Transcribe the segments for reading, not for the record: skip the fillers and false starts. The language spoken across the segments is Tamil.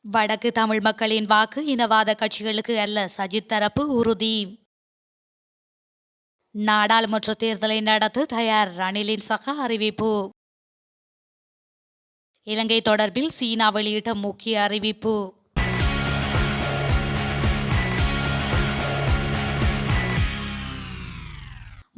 வடக்கு தமிழ் மக்களின் வாக்கு இனவாத கட்சிகளுக்கு அல்ல, சஜித் தரப்பு உறுதி. நாடாளுமன்ற தேர்தலை நடத்த தயார், ரணிலின் சக அறிவிப்பு. இலங்கை தொடர்பில் சீனா வெளியிட்ட முக்கிய அறிவிப்பு.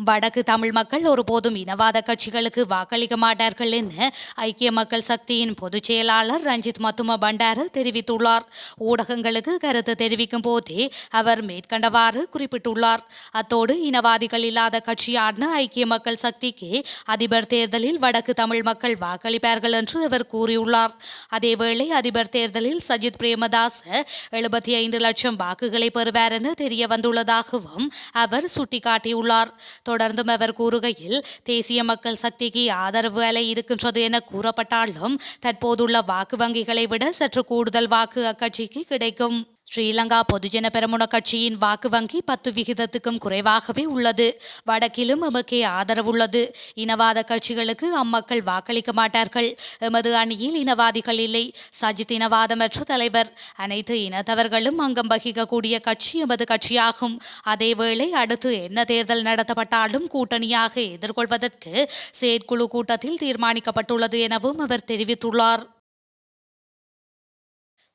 வடக்கு தமிழ் மக்கள் ஒருபோதும் இனவாத கட்சிகளுக்கு வாக்களிக்க மாட்டார்கள் என ஐக்கிய மக்கள் சக்தியின் பொதுச் செயலாளர் ரஞ்சித் மத்தும பண்டார தெரிவித்துள்ளார். ஊடகங்களுக்கு கருத்து தெரிவிக்கும் போதே அவர் மேற்கண்டவாறு குறிப்பிட்டுள்ளார். அத்தோடு இனவாதிகள் இல்லாத கட்சியான ஐக்கிய மக்கள் சக்திக்கு அதிபர் தேர்தலில் வடக்கு தமிழ் மக்கள் வாக்களிப்பார்கள் என்று அவர் கூறியுள்ளார். அதேவேளை அதிபர் தேர்தலில் சஜித் பிரேமதாச 75 லட்சம் வாக்குகளை பெறுவார் என தெரிய வந்துள்ளதாகவும் அவர் சுட்டிக்காட்டியுள்ளார். தொடர்ந்தும் அவர் கூறுகையில், தேசிய மக்கள் சக்திக்கு ஆதரவு அலை இருக்கின்றது என கூறப்பட்டாலும் தற்போதுள்ள வாக்கு வங்கிகளை விட சற்று கூடுதல் வாக்கு அக்கட்சிக்கு கிடைக்கும். ஸ்ரீலங்கா பொதுஜன பெரமுன கட்சியின் வாக்கு வங்கி 10% குறைவாகவே உள்ளது. வடக்கிலும் எமக்கே ஆதரவுள்ளது. இனவாத கட்சிகளுக்கு அம்மக்கள் வாக்களிக்க மாட்டார்கள். எமது அணியில் இனவாதிகள் இல்லை. சஜித் இனவாதமற்ற தலைவர். அனைத்து இனத்தவர்களும் அங்கம் வகிக்கக்கூடிய கட்சி எமது கட்சியாகும். அதேவேளை அடுத்து என்ன தேர்தல் நடத்தப்பட்டாலும் கூட்டணியாக எதிர்கொள்வதற்கு செயற்குழு கூட்டத்தில் தீர்மானிக்கப்பட்டுள்ளது எனவும் அவர் தெரிவித்துள்ளார்.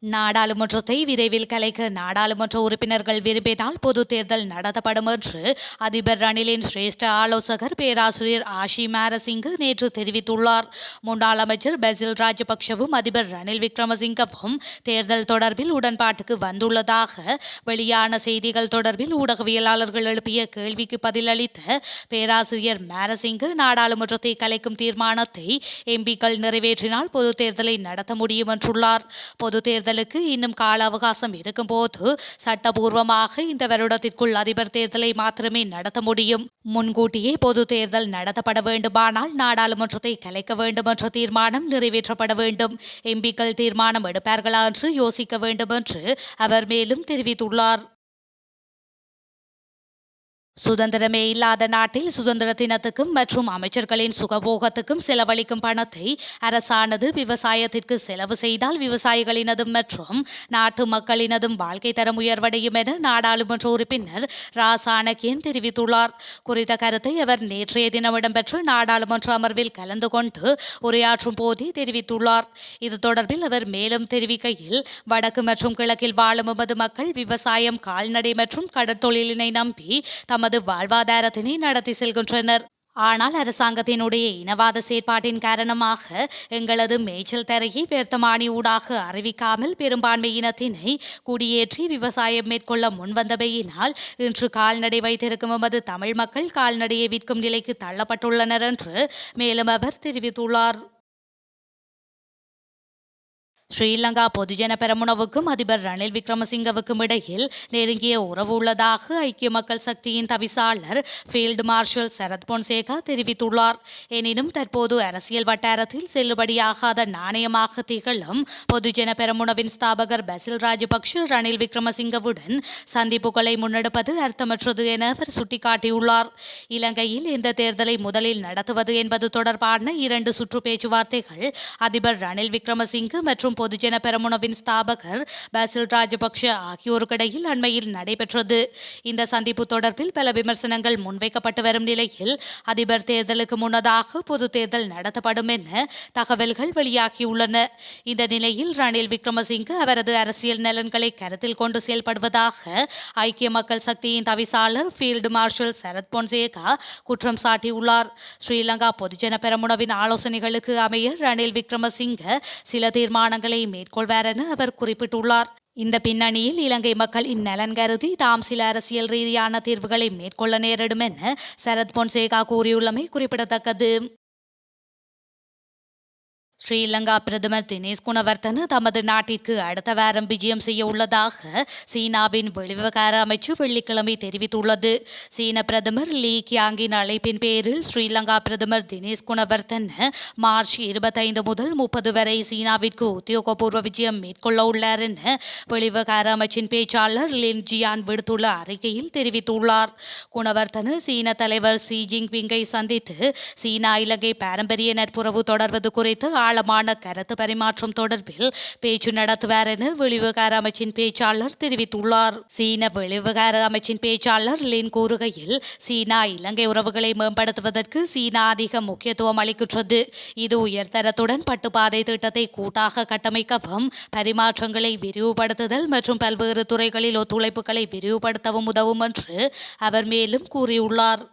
நாடாளுமன்றத்தை விரைவில் கலைக்க நாடாளுமன்ற உறுப்பினர்கள் விரும்பினால் பொது தேர்தல் நடத்தப்படும் என்று அதிபர் ரணிலின் சிரேஷ்ட ஆலோசகர் பேராசிரியர் ஆஷி மாரசிங்க நேற்று தெரிவித்துள்ளார். முன்னாள் அமைச்சர் பெசில் ராஜபக்ஷவும் அதிபர் ரணில் விக்ரமசிங்கவும் தேர்தல் தொடர்பில் உடன்பாட்டுக்கு வந்துள்ளதாக வெளியான செய்திகள் தொடர்பில் ஊடகவியலாளர்கள் எழுப்பிய கேள்விக்கு பதிலளித்த பேராசிரியர் மாரசிங்க, நாடாளுமன்றத்தை கலைக்கும் தீர்மானத்தை எம்பிக்கள் நிறைவேற்றினால் பொது தேர்தலை நடத்த முடியும் என்றுள்ளார். பொது தேர்தல் இன்னும் கால அவகாசம் இருக்கும்போது சட்டபூர்வமாக இந்த வருடத்திற்குள் அதிபர் தேர்தலை மாத்திரமே நடத்த முடியும். முன்கூட்டியே பொது தேர்தல் நடத்தப்பட வேண்டுமானால் நாடாளுமன்றத்தை கலைக்க வேண்டும் என்ற தீர்மானம் நிறைவேற்றப்பட வேண்டும். எம்பிக்கள் தீர்மானம் எடுப்பார்களா என்று யோசிக்க வேண்டும் என்று அவர் மேலும் தெரிவித்துள்ளார். சுதந்திரமே இல்லாத நாட்டில் சுதந்திர தினத்துக்கும் மற்றும் அமைச்சர்களின் சுகபோகத்துக்கும் செலவழிக்கும் பணத்தை அரசானது விவசாயத்திற்கு செலவு செய்தால் விவசாயிகளினதும் மற்றும் நாட்டு மக்களினதும் வாழ்க்கை தரம் உயர்வடையும் என நாடாளுமன்ற உறுப்பினர் ரா சாணக்கியன் தெரிவித்துள்ளார். குறித்த கருத்தை அவர் நேற்றைய தினம் இடம்பெற்ற நாடாளுமன்ற அமர்வில் கலந்து கொண்டு உரையாற்றும் போதே தெரிவித்துள்ளார். இது தொடர்பில் அவர் மேலும் தெரிவிக்கையில், வடக்கு மற்றும் கிழக்கில் வாழும் எமது மக்கள் விவசாயம், கால்நடை மற்றும் கடற்தொழிலினை நம்பி தமது வாழ்வாதாரத்தினை நடத்தி செல்கின்றனர். ஆனால் அரசாங்கத்தினுடைய இனவாத செயற்பாட்டின் காரணமாக எங்களது மேய்ச்சல் தரையை பெர்த்தமானி ஊடாக அறிவிக்காமல் பெரும்பான்மை இனத்தினை குடியேற்றி விவசாயம் மேற்கொள்ள முன்வந்தமையினால் இன்று கால்நடை வைத்திருக்கும் எமது தமிழ் மக்கள் கால்நடையை விற்கும் நிலைக்கு தள்ளப்பட்டுள்ளனர் என்று மேலும் அவர் தெரிவித்துள்ளார். ஸ்ரீலங்கா பொதுஜன பெரமுனவுக்கும் அதிபர் ரணில் விக்ரமசிங்கவுக்கும் இடையில் நெருங்கிய உறவு உள்ளதாக ஐக்கிய மக்கள் சக்தியின் தவிசாளர் ஃபீல்டு மார்ஷல் சரத் பொன்சேகா தெரிவித்துள்ளார். எனினும் தற்போது அரசியல் வட்டாரத்தில் செல்லுபடியாகாத நாணயமாக திகழும் பொதுஜன பெரமுனவின் ஸ்தாபகர் பெசில் ராஜபக்ஷ ரணில் விக்ரமசிங்கவுடன் சந்திப்புகளை முன்னெடுப்பது அர்த்தமற்றது என அவர் சுட்டிக்காட்டியுள்ளார். இலங்கையில் இந்த தேர்தலை முதலில் நடத்துவது என்பது தொடர்பான 2 சுற்று பேச்சுவார்த்தைகள் அதிபர் ரணில் விக்ரமசிங்க மற்றும் பொதுஜன பெரமுனவின் ஸ்தாபகர் பெசில் ராஜபக்ஷ ஆகியோருக்கிடையில் அண்மையில் நடைபெற்றது. இந்த சந்திப்பு தொடர்பில் பல விமர்சனங்கள் முன்வைக்கப்பட்டு வரும் நிலையில் அதிபர் தேர்தலுக்கு முன்னதாக பொது தேர்தல் நடத்தப்படும் என தகவல்கள் வெளியாகியுள்ளன. இந்த நிலையில் ரணில் விக்ரமசிங்க அவரது அரசியல் நலன்களை கருத்தில் கொண்டு செயல்படுவதாக ஐக்கிய மக்கள் சக்தியின் தவிசாளர் ஃபீல்டு மார்ஷல் சரத் பொன்சேகா குற்றம் சாட்டியுள்ளார். ஸ்ரீலங்கா பொதுஜன பெரமுனவின் ஆலோசனைகளுக்கு அமைய ரணில் விக்ரமசிங்க சில தீர்மானங்களை மேற்கொள்வார் என அவர் குறிப்பிட்டுள்ளார். இந்த பின்னணியில் இலங்கை மக்களின் நலன் கருதி தாம் சில அரசியல் ரீதியான தீர்வுகளை மேற்கொள்ள நேரிடும் என சரத் பொன்சேகா கூறியுள்ளமை குறிப்பிடத்தக்கது. ஸ்ரீலங்கா பிரதமர் தினேஷ் குணவர்த்தன தமது நாட்டிற்கு அடுத்த வாரம் விஜயம் செய்ய உள்ளதாக சீனாவின் வெளிவிவகார அமைச்சு வெள்ளிக்கிழமை தெரிவித்துள்ளது. சீன பிரதமர் லீ கியாங்கின் அழைப்பின் பேரில் ஸ்ரீலங்கா பிரதமர் தினேஷ் குணவர்த்தன மார்ச் 25 முதல் 30 வரை சீனாவிற்கு உத்தியோகபூர்வ விஜயம் மேற்கொள்ள உள்ளார் என வெளிவிவகார அமைச்சின் பேச்சாளர் லின் ஜியான் விடுத்துள்ள அறிக்கையில் தெரிவித்துள்ளார். குணவர்த்தன சீன தலைவர் ஷி ஜின்பிங்கை சந்தித்து சீனா இலங்கை பாரம்பரிய நட்புறவு தொடர்வது குறித்து ஆழமான கருத்து பரிமாற்றம் தொடர்பில் பேச்சு நடத்துவார் என வெளிவிவகார அமைச்சின் பேச்சாளர் தெரிவித்துள்ளார். சீன வெளிவிவகார அமைச்சின் பேச்சாளர் லின் கூறுகையில், சீனா இலங்கை உறவுகளை மேம்படுத்துவதற்கு சீனா அதிக முக்கியத்துவம் அளிக்கின்றது. இது உயர்தரத்துடன் பட்டுப்பாதை திட்டத்தை கூட்டாக கட்டமைக்கவும், பரிமாற்றங்களை விரிவுபடுத்துதல் மற்றும் பல்வேறு துறைகளில் ஒத்துழைப்புகளை விரிவுபடுத்தவும் உதவும் என்று அவர் மேலும் கூறியுள்ளார்.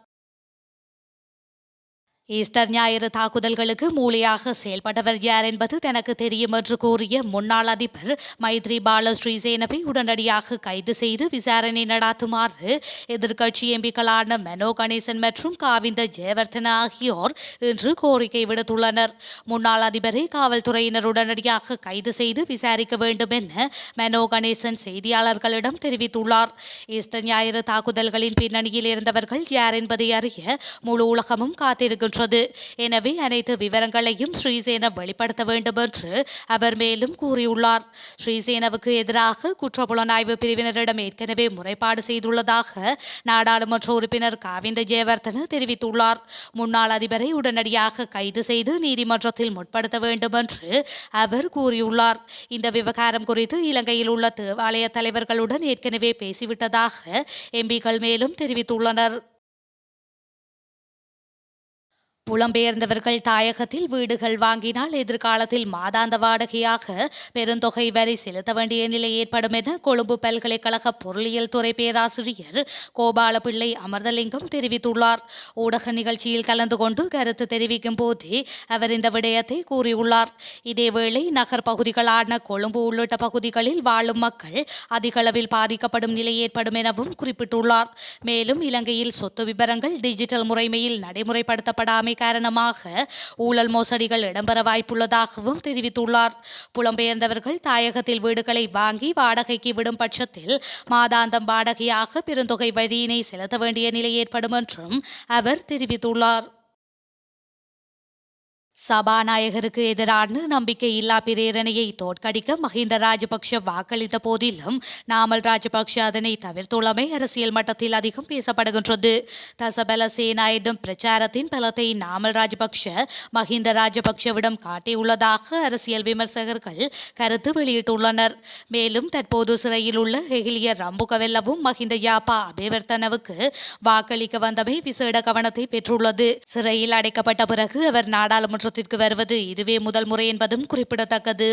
ஈஸ்டர் ஞாயிறு தாக்குதல்களுக்கு மூளையாக செயல்பட்டவர் யார் என்பது தனக்கு தெரியும் என்று கூறிய முன்னாள் அதிபர் மைத்ரிபால ஸ்ரீசேனவை உடனடியாக கைது செய்து விசாரணை நடாத்துமாறு எதிர்க்கட்சி எம்பிக்களான மனோ கணேசன் மற்றும் காவிந்த ஜெயவர்தன ஆகியோர் இன்று கோரிக்கை விடுத்துள்ளனர். முன்னாள் அதிபரை காவல்துறையினர் உடனடியாக கைது செய்து விசாரிக்க வேண்டும் என மனோ கணேசன் செய்தியாளர்களிடம் தெரிவித்துள்ளார். ஈஸ்டர் ஞாயிறு தாக்குதல்களின் பின்னணியில் இருந்தவர்கள் யார் என்பதை அறிய முழு உலகமும் காத்திருக்கின்றனர். எனவே அனைத்து விவரங்களையும் ஸ்ரீசேன வெளிப்படுத்த வேண்டும் என்று அவர் மேலும் கூறியுள்ளார். ஸ்ரீசேனவுக்கு எதிராக குற்றப்புலனாய்வு பிரிவினரிடம் ஏற்கனவே முறைப்பாடு செய்துள்ளதாக நாடாளுமன்ற உறுப்பினர் காவிந்த ஜெயவர்தன தெரிவித்துள்ளார். முன்னாள் அதிபரை உடனடியாக கைது செய்து நீதிமன்றத்தில் முற்படுத்த வேண்டும் என்று அவர் கூறியுள்ளார். இந்த விவகாரம் குறித்து இலங்கையில் உள்ள தேவாலய தலைவர்களுடன் ஏற்கனவே பேசிவிட்டதாக எம்பிக்கள் மேலும் தெரிவித்துள்ளனர். புலம்பெயர்ந்தவர்கள் தாயகத்தில் வீடுகள் வாங்கினால் எதிர்காலத்தில் மாதாந்த வாடகையாக பெருந்தொகை வரி செலுத்த வேண்டிய நிலை ஏற்படும் என கொழும்பு பல்கலைக்கழக பொருளியல் துறை பேராசிரியர் கோபாலபிள்ளை அமர்தலிங்கம் தெரிவித்துள்ளார். ஊடக நிகழ்ச்சியில் கலந்து கொண்டு கருத்து தெரிவிக்கும் போதே அவர் இந்த விடயத்தை கூறியுள்ளார். இதேவேளை நகர் பகுதிகளான கொழும்பு உள்ளிட்ட பகுதிகளில் வாழும் மக்கள் அதிகளவில் பாதிக்கப்படும் நிலை ஏற்படும் எனவும் குறிப்பிட்டுள்ளார். மேலும் இலங்கையில் சொத்து விபரங்கள் டிஜிட்டல் முறைமையில் நடைமுறைப்படுத்தப்படாமை காரணமாக ஊழல் மோசடிகள் இடம்பெற வாய்ப்புள்ளதாகவும் தெரிவித்துள்ளார். புலம்பெயர்ந்தவர்கள் தாயகத்தில் வீடுகளை வாங்கி வாடகைக்கு விடும் பட்சத்தில் மாதாந்தம் வாடகையாக பெருந்தொகை வரியினை செலுத்த வேண்டிய நிலை ஏற்படும் என்றும் அவர் தெரிவித்துள்ளார். சபாநாயகருக்கு எதிரான நம்பிக்கையில்லா பிரேரணையை தோற்கடிக்க மஹிந்த ராஜபக்ஷ வாக்களித்த போதிலும் நாமல் ராஜபக்ஷ அதனை தவிர்த்துள்ளமை அரசியல் மட்டத்தில் அதிகம் பேசப்படுகின்றது. தசபல சேனா என்னும் பிரச்சாரத்தின் பலத்தை நாமல் ராஜபக்ஷ மஹிந்த ராஜபக்ஷவிடம் காட்டியுள்ளதாக அரசியல் விமர்சகர்கள் கருத்து வெளியிட்டுள்ளனர். மேலும் தற்போது சிறையில் உள்ள ஹெகிலிய ரம்புகவெல்லவும் மஹிந்த யாப்பா அபேவர்த்தனவுக்கு வாக்களிக்க வந்தமை விசேட கவனத்தை பெற்றுள்ளது. சிறையில் அடைக்கப்பட்ட பிறகு அவர் நாடாளுமன்றத்தில் வருவது இதுவே முதல் முறை என்பதும் குறிப்பிடத்தக்கது.